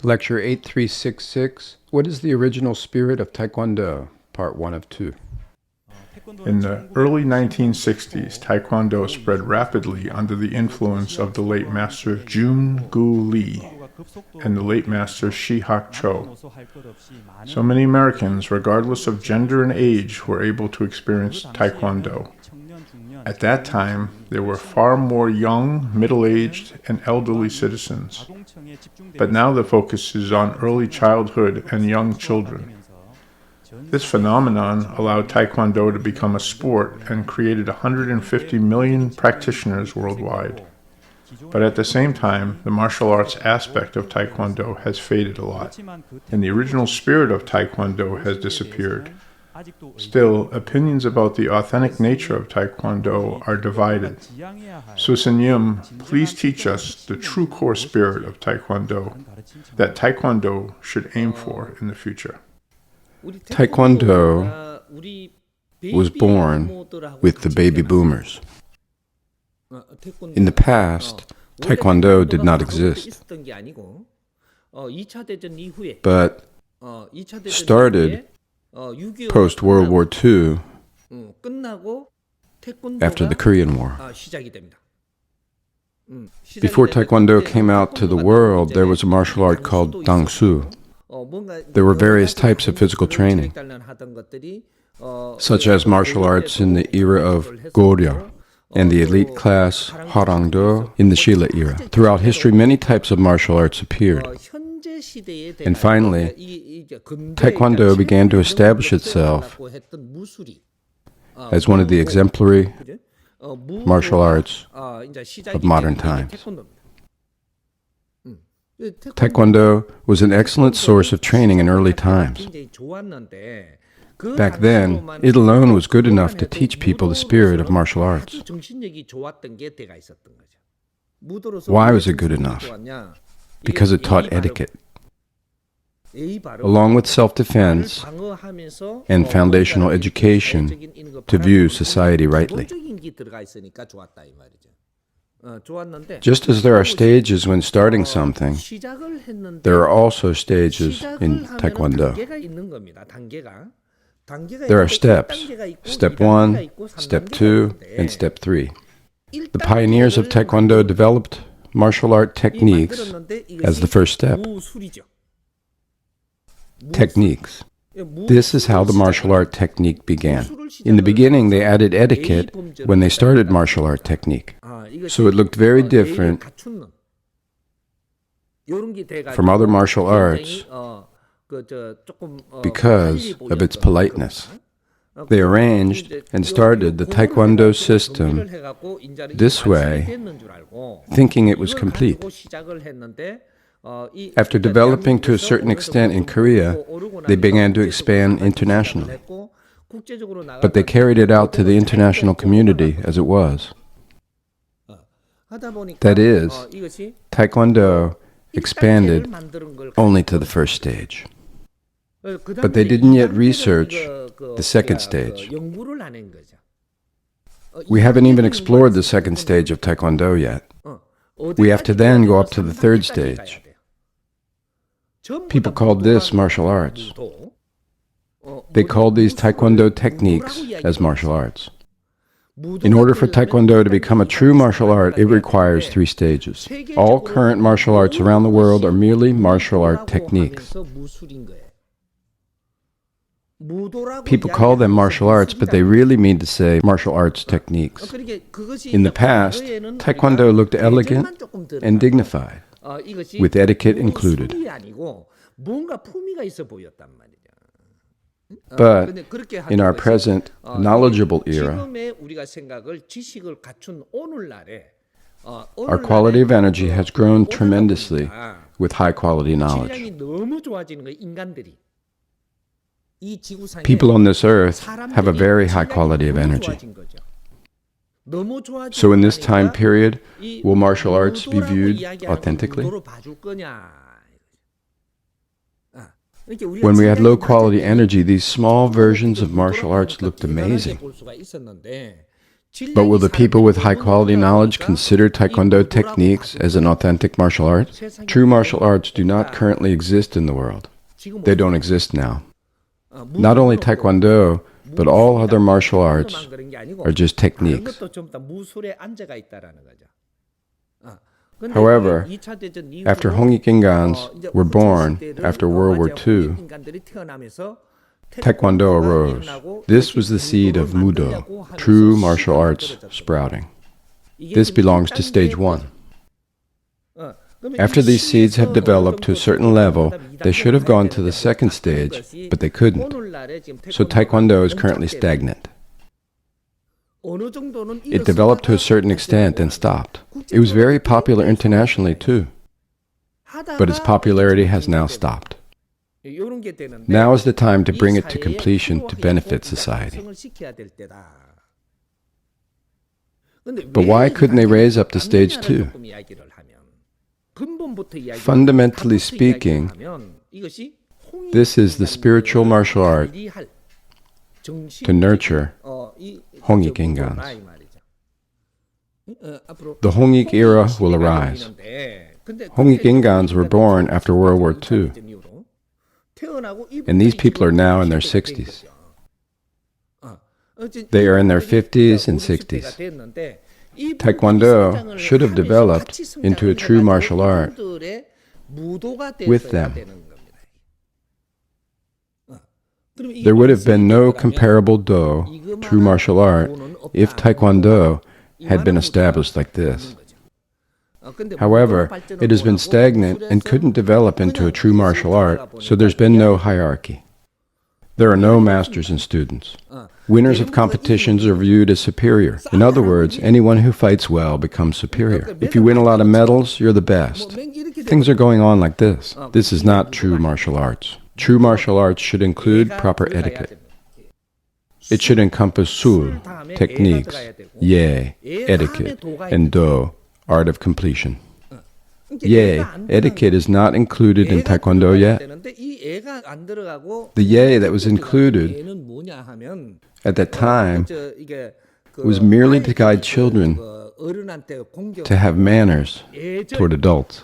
Lecture 8366, What is the Original Spirit of Taekwondo? Part 1 of 2. In the early 1960s, Taekwondo spread rapidly under the influence of the late master Joon Lee and the late master Shi-Hak Cho. So many Americans, regardless of gender and age, were able to experience Taekwondo. At that time, there were far more young, middle-aged, and elderly citizens. But now the focus is on early childhood and young children. This phenomenon allowed Taekwondo to become a sport and created 150 million practitioners worldwide. But at the same time, the martial arts aspect of Taekwondo has faded a lot, and the original spirit of Taekwondo has disappeared. Still, opinions about the authentic nature of Taekwondo are divided. Seuseungnim, please teach us the true core spirit of Taekwondo that Taekwondo should aim for in the future. Taekwondo was born with the baby boomers. In the past, Taekwondo did not exist, but started post-World War II after the Korean War. Before Taekwondo came out to the world, there was a martial art called Dangsu. There were various types of physical training, such as martial arts in the era of Goryeo and the elite class Hwarangdo in the Shilla era. Throughout history, many types of martial arts appeared. And finally, Taekwondo began to establish itself as one of the exemplary martial arts of modern times. Taekwondo was an excellent source of training in early times. Back then, it alone was good enough to teach people the spirit of martial arts. Why was it good enough? Because it taught etiquette, along with self-defense and foundational education to view society rightly. Just as there are stages when starting something, there are also stages in Taekwondo. There are steps, step 1, step 2, and step 3. The pioneers of Taekwondo developed martial art techniques as the first step. Techniques. This is how the martial art technique began. In the beginning, they added etiquette when they started martial art technique. So it looked very different from other martial arts because of its politeness. They arranged and started the Taekwondo system this way, thinking it was complete. After developing to a certain extent in Korea, they began to expand internationally. But they carried it out to the international community as it was. That is, Taekwondo expanded only to the first stage. But they didn't yet research the second stage. We haven't even explored the second stage of Taekwondo yet. We have to then go up to the third stage. People called this martial arts. They called these Taekwondo techniques as martial arts. In order for Taekwondo to become a true martial art, it requires 3 stages. All current martial arts around the world are merely martial art techniques. People call them martial arts, but they really mean to say martial arts techniques. In the past, Taekwondo looked elegant and dignified, with etiquette included. But in our present knowledgeable era, our quality of energy has grown tremendously with high-quality knowledge. People on this earth have a very high quality of energy. So in this time period, will martial arts be viewed authentically? When we had low-quality energy, these small versions of martial arts looked amazing. But will the people with high-quality knowledge consider Taekwondo techniques as an authentic martial art? True martial arts do not currently exist in the world. They don't exist now. Not only Taekwondo, but all other martial arts are just techniques. However, after Hongik Ingans were born after World War II, Taekwondo arose. This was the seed of Mudo, true martial arts sprouting. This belongs to stage 1. After these seeds have developed to a certain level, they should have gone to the second stage, but they couldn't. So Taekwondo is currently stagnant. It developed to a certain extent and stopped. It was very popular internationally too, but its popularity has now stopped. Now is the time to bring it to completion to benefit society. But why couldn't they raise up to stage 2? Fundamentally speaking, this is the spiritual martial art to nurture Hongik Ingans. The Hongik era will arise. Hongik Ingans were born after World War II, and these people are now in their 60s. They are in their 50s and 60s. Taekwondo should have developed into a true martial art with them. There would have been no comparable Do, true martial art, if Taekwondo had been established like this. However, it has been stagnant and couldn't develop into a true martial art, so there's been no hierarchy. There are no masters and students. Winners of competitions are viewed as superior. In other words, anyone who fights well becomes superior. If you win a lot of medals, you're the best. Things are going on like this. This is not true martial arts. True martial arts should include proper etiquette. It should encompass Sul, techniques, Ye, etiquette, and Do, art of completion. Ye, etiquette, is not included in Taekwondo yet. The Ye that was included at that time was merely to guide children to have manners toward adults.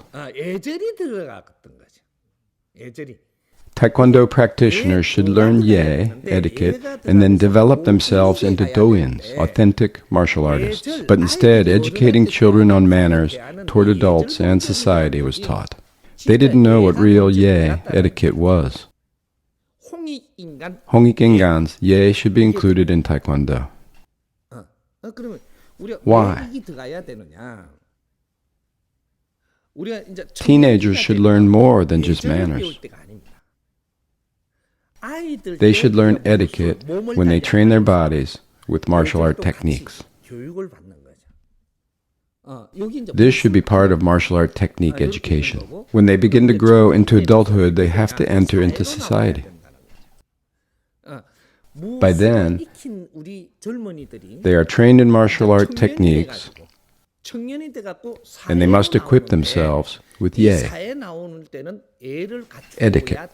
Taekwondo practitioners should learn Ye, etiquette, and then develop themselves into Doins, authentic martial artists. But instead, educating children on manners toward adults and society was taught. They didn't know what real Ye, etiquette was. Hongik Ingans, Ye should be included in Taekwondo. Why? Teenagers should learn more than just manners. They should learn etiquette when they train their bodies with martial art techniques. This should be part of martial art technique education. When they begin to grow into adulthood, they have to enter into society. By then, they are trained in martial art techniques, and they must equip themselves with Ye, etiquette.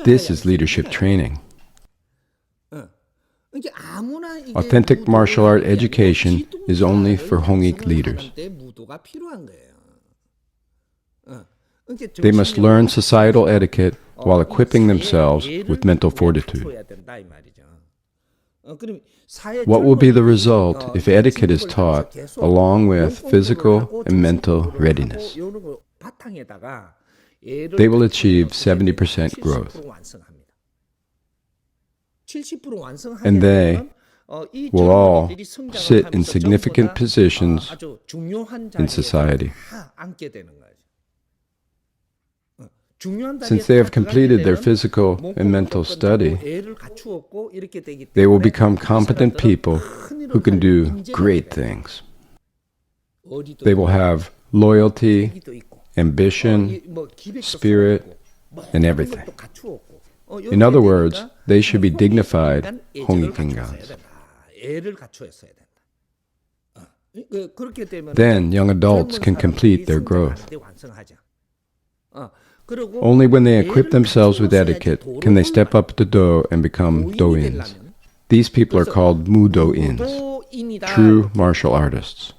This is leadership training. Authentic martial art education is only for Hongik leaders. They must learn societal etiquette while equipping themselves with mental fortitude. What will be the result if etiquette is taught along with physical and mental readiness? They will achieve 70% growth. And they will all sit in significant positions in society. Since they have completed their physical and mental study, they will become competent people who can do great things. They will have loyalty, ambition, spirit, and everything. In other words, they should be dignified Hongik Ingans. Then young adults can complete their growth. Only when they equip themselves with etiquette can they step up to Do and become Doins. These people are called mudo-ins, true martial artists.